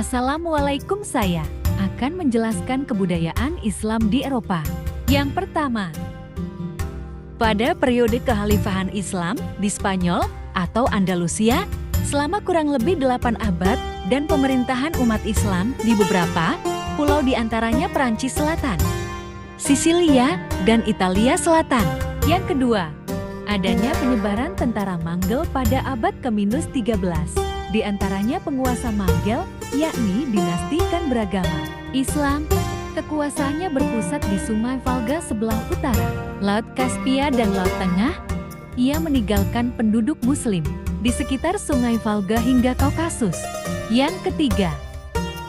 Assalamualaikum, saya akan menjelaskan kebudayaan Islam di Eropa. Yang pertama, pada periode kekhalifahan Islam di Spanyol atau Andalusia selama kurang lebih 8 abad dan pemerintahan umat Islam di beberapa pulau di antaranya Perancis Selatan, Sisilia, dan Italia Selatan. Yang kedua, adanya penyebaran tentara Manggel pada abad ke-13. Di antaranya penguasa Manggel, yakni dinasti kan beragama Islam. Kekuasaannya berpusat di Sungai Volga sebelah utara, Laut Kaspia dan Laut Tengah. Ia meninggalkan penduduk Muslim di sekitar Sungai Volga hingga Kaukasus. Yang ketiga,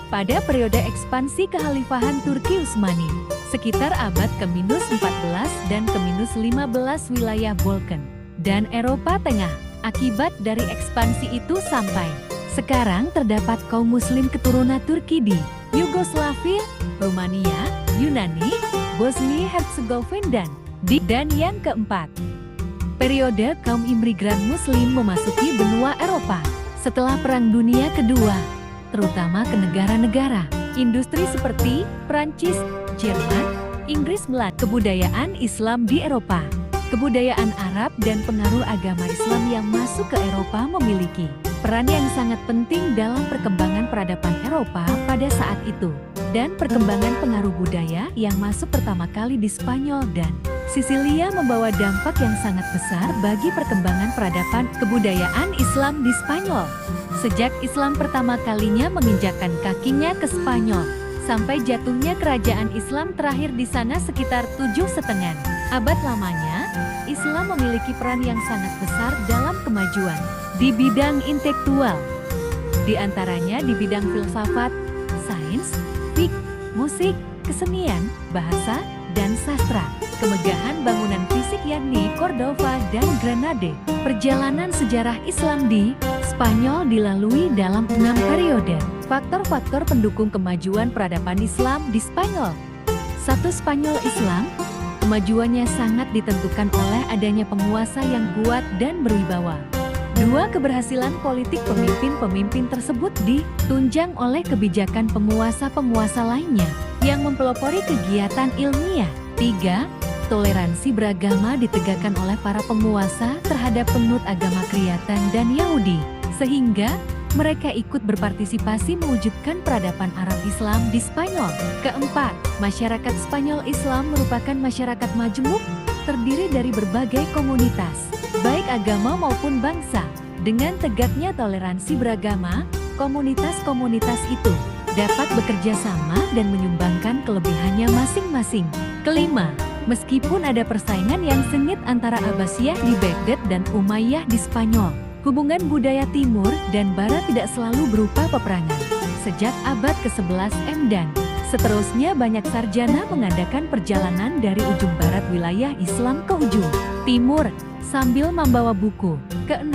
pada periode ekspansi kekhalifahan Turki Utsmani, sekitar abad ke-14 dan ke-15 wilayah Balkan dan Eropa Tengah. Akibat dari ekspansi itu sampai sekarang terdapat kaum muslim keturunan Turki di Yugoslavia, Rumania, Yunani, Bosnia-Herzegovina, dan yang keempat, periode kaum imigran muslim memasuki benua Eropa setelah Perang Dunia Kedua, terutama ke negara-negara industri seperti Prancis, Jerman, Inggris. Kebudayaan Islam di Eropa. Kebudayaan Arab dan pengaruh agama Islam yang masuk ke Eropa memiliki peran yang sangat penting dalam perkembangan peradaban Eropa pada saat itu, dan perkembangan pengaruh budaya yang masuk pertama kali di Spanyol dan Sisilia membawa dampak yang sangat besar bagi perkembangan peradaban kebudayaan Islam di Spanyol. Sejak Islam pertama kalinya menginjakkan kakinya ke Spanyol, sampai jatuhnya kerajaan Islam terakhir di sana sekitar 7,5 abad lamanya, Islam memiliki peran yang sangat besar dalam kemajuan di bidang intelektual. Di antaranya di bidang filsafat, sains, fiqh, musik, kesenian, bahasa, dan sastra. Kemegahan bangunan fisik yakni Cordova dan Granada. Perjalanan sejarah Islam di Spanyol dilalui dalam 6 periode. Faktor-faktor pendukung kemajuan peradaban Islam di Spanyol. 1. Spanyol Islam. Kemajuannya sangat ditentukan oleh adanya penguasa yang kuat dan berwibawa. 2. Keberhasilan politik pemimpin-pemimpin tersebut ditunjang oleh kebijakan penguasa-penguasa lainnya yang mempelopori kegiatan ilmiah. 3. Toleransi beragama ditegakkan oleh para penguasa terhadap penganut agama Kristen dan Yahudi, sehingga mereka ikut berpartisipasi mewujudkan peradaban Arab Islam di Spanyol. 4. Masyarakat Spanyol Islam merupakan masyarakat majemuk, terdiri dari berbagai komunitas, baik agama maupun bangsa. Dengan tegaknya toleransi beragama, komunitas-komunitas itu dapat bekerja sama dan menyumbangkan kelebihannya masing-masing. 5. Meskipun ada persaingan yang sengit antara Abbasiyah di Baghdad dan Umayyah di Spanyol, hubungan budaya timur dan barat tidak selalu berupa peperangan. Sejak abad ke-11 dan seterusnya banyak sarjana mengadakan perjalanan dari ujung barat wilayah Islam ke ujung timur sambil membawa buku. 6.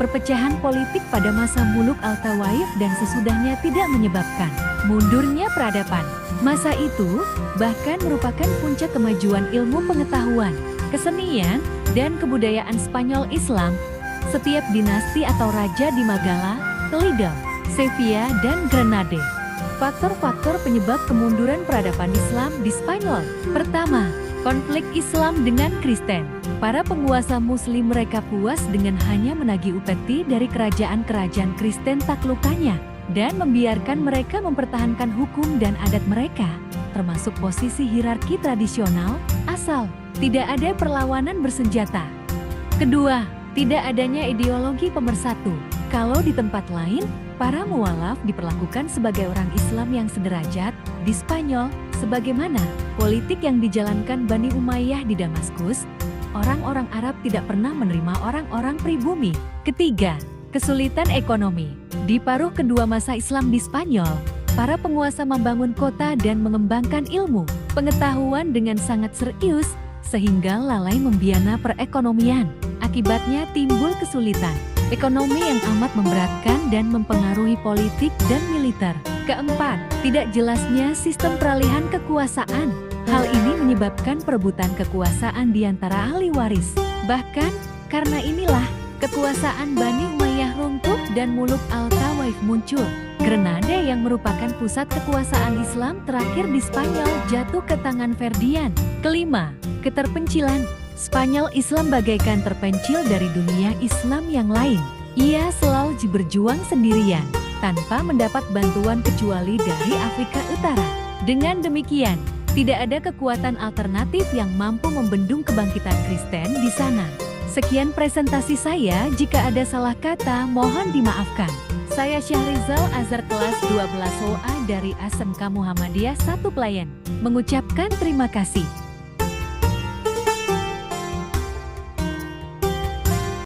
Perpecahan politik pada masa Muluk Al-Tawaif dan sesudahnya tidak menyebabkan mundurnya peradaban. Masa itu bahkan merupakan puncak kemajuan ilmu pengetahuan, kesenian, dan kebudayaan Spanyol Islam. Setiap dinasti atau raja di Magala, Toledo, Sevilla, dan Granada. Faktor-faktor penyebab kemunduran peradaban Islam di Spanyol. Pertama, konflik Islam dengan Kristen. Para penguasa Muslim mereka puas dengan hanya menagih upeti dari kerajaan-kerajaan Kristen taklukkannya dan membiarkan mereka mempertahankan hukum dan adat mereka, termasuk posisi hierarki tradisional, asal tidak ada perlawanan bersenjata. Kedua, tidak adanya ideologi pemersatu. Kalau di tempat lain, para mualaf diperlakukan sebagai orang Islam yang sederajat, di Spanyol, sebagaimana politik yang dijalankan Bani Umayyah di Damaskus, orang-orang Arab tidak pernah menerima orang-orang pribumi. Ketiga, kesulitan ekonomi. Di paruh kedua masa Islam di Spanyol, para penguasa membangun kota dan mengembangkan ilmu pengetahuan dengan sangat serius, sehingga lalai membiana perekonomian. Akibatnya timbul kesulitan ekonomi yang amat memberatkan dan mempengaruhi politik dan militer. Keempat, tidak jelasnya sistem peralihan kekuasaan. Hal ini menyebabkan perebutan kekuasaan di antara ahli waris. Bahkan, karena inilah, kekuasaan Bani Umayyah runtuh dan Muluk Al-Tawaif muncul. Grenada yang merupakan pusat kekuasaan Islam terakhir di Spanyol jatuh ke tangan Ferdinand. Kelima, keterpencilan. Spanyol Islam bagaikan terpencil dari dunia Islam yang lain. Ia selalu berjuang sendirian, tanpa mendapat bantuan kecuali dari Afrika Utara. Dengan demikian, tidak ada kekuatan alternatif yang mampu membendung kebangkitan Kristen di sana. Sekian presentasi saya, jika ada salah kata mohon dimaafkan. Saya Syahrizal Azhar kelas 12 OA dari SMK Muhammadiyah 1 Pelayan, mengucapkan terima kasih.